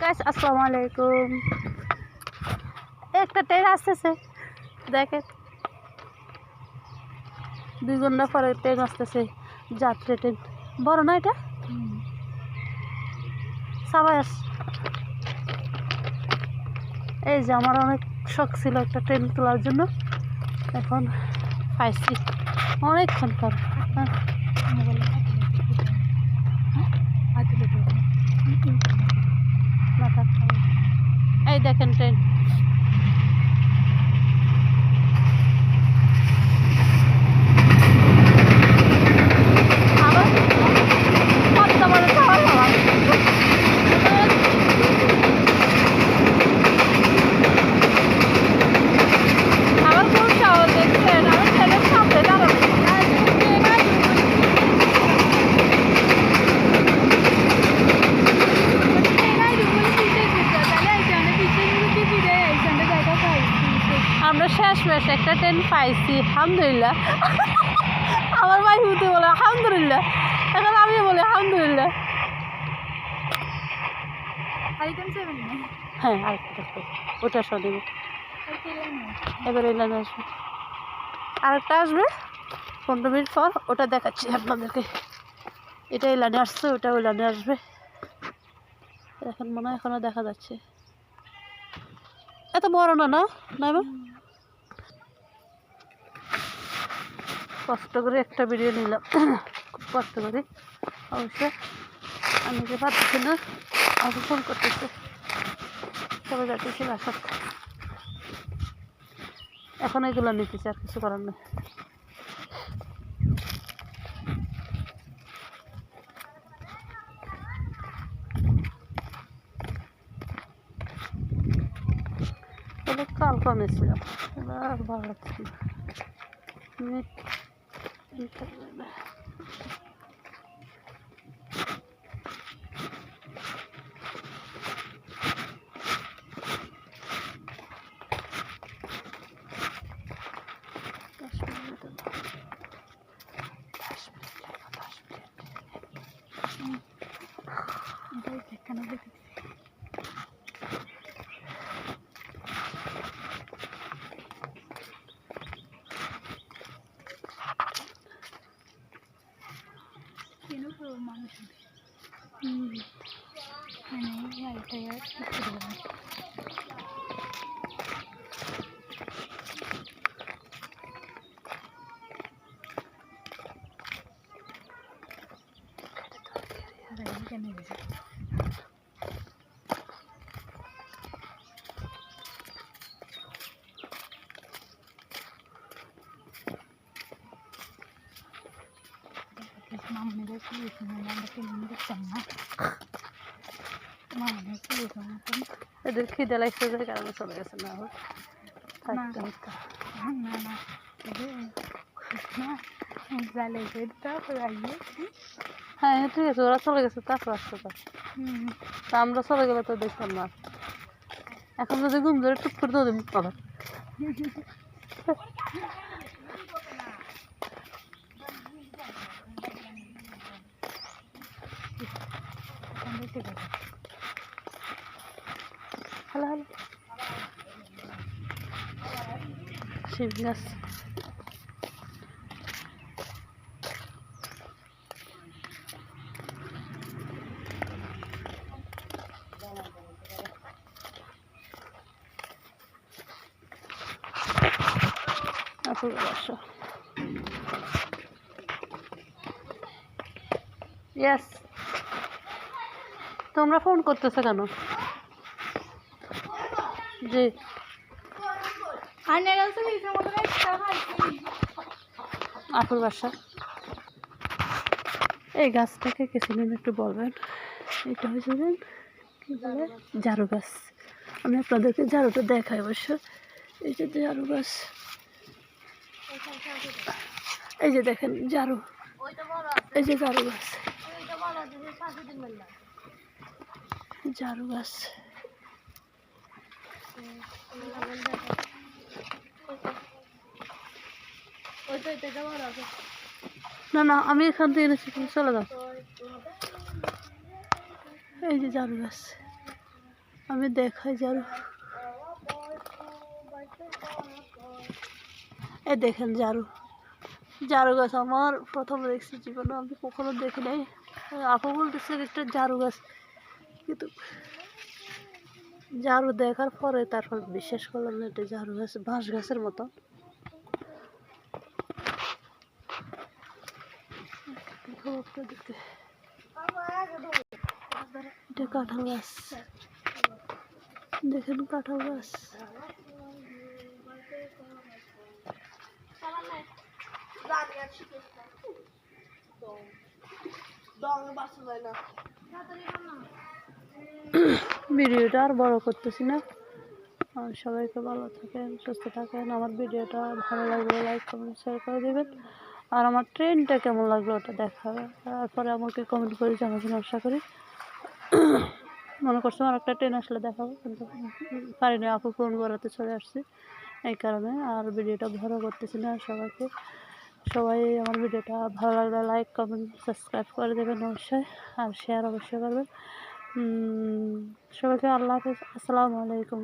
Guys আসসালামু আলাইকুম। একটা ট্রেন আসতেছে, দেখেন 2 ঘন্টা পরে ট্রেন আসতেছে, যাত্রী ট্রেন। বড় না এটা? সবাই আস। এই যে আমার অনেক শখ ছিল একটা ট্রেন তোলার জন্য, এখন পাইছি অনেকক্ষণ পর। এই দেখেন ট্রেন। আমরা শেষমেশ একটা ট্রেন পাইছি, আলহামদুলিল্লাহ। আমার ভাই হুতে বলে আলহামদুলিল্লাহ, এখন আমি বলি আলহামদুলিল্লাহ। হ্যাঁ, আরেকটা ওটা সব এবার এই লাইনে আসবে, আরেকটা আসবে 15 মিনিট পর, ওটা দেখাচ্ছি আপনাদেরকে। এটা এই লাইনে আসছে, ওটা ওই লাইনে আসবে। এখন মনে হয় এখনো দেখা যাচ্ছে। এত বড় না না না কষ্ট করে একটা ভিডিও নিলাম, খুব কষ্ট করে অবশ্য। আমি যে পাচ্ছি না, আমাকে ফোন করতেছে, সবাই যাচ্ছি বাসার। এখন এগুলো নিতেছে, আর কিছু করার নেই। কাল কমেছিলাম, এবার ভালো লাগছে না। এদের খিদে লাগছে, কারণে চলে গেছে। না হ্যাঁ ঠিক আছে, ওরা চলে গেছে, তারপর আসতে পারে। তা আমরা চলে গেলে তো দেখলাম না। এখন যদি ঘুম ধরে টুক করে তো মুখ পাবে। হ্যালো হ্যালো শিব গাছ। ইয়েস, তোমরা ফোন করতেছো কেন? জি আপুর বাসা। এই গাছটাকে কিছুদিন একটু বলবেন, এটা হয়েছে কি বলে ঝাড়ু গাছ। আমি আপনাদেরকে ঝাড়ুটা দেখাই অবশ্য। এই যে ঝাড়ু গাছ, এই যে দেখেন ঝাড়ু, এই যে ঝাড়ু গাছ, ঝাড়ু গাছ। না না, আমি এখান থেকে এনেছি, চলে যাও। এই যে ঝাড়ু গাছ, আমি দেখাই ঝাড়ু, এই দেখেন ঝাড়ু, ঝাড়ু গাছ আমার প্রথম দেখছি জীবনে, আমি কখনো দেখি নাই। আপু বলতেছে একটা ঝাড়ু গাছ, কিন্তু ঝাড়ু দেখার পরে তারপর বিশ্বাস করলাম না এটা ঝাড়ু গাছ, বাঁশ গাছের মতো। এটা কাঁঠাল গাছ, দেখেন কাঁঠাল গাছ। ভিডিওটা আর বড় করতেছি না, আর সবাইকে ভালো থাকেন, সুস্থ থাকেন। আমার ভিডিওটা ভালো লাগলে লাইক কমেন্ট শেয়ার করে দেবেন, আর আমার ট্রেনটা কেমন লাগলো ওটা দেখাবে, তারপরে আমাকে কমেন্ট করে জানাবেন। আশা করি মনে করছো আর একটা ট্রেন আসলে দেখাবো, কিন্তু পারিনি, আপু ফোন করাতে চলে আসছি এই কারণে আর ভিডিওটা বড় করতেছি না। সবাই আমার ভিডিওটা ভালো লাগলে লাইক কমেন্ট সাবস্ক্রাইব করে দেবেন অবশ্যই, আর শেয়ার অবশ্যই করবেন। সবাইকে আল্লাহ হাফেজ, আসসালামু আলাইকুম।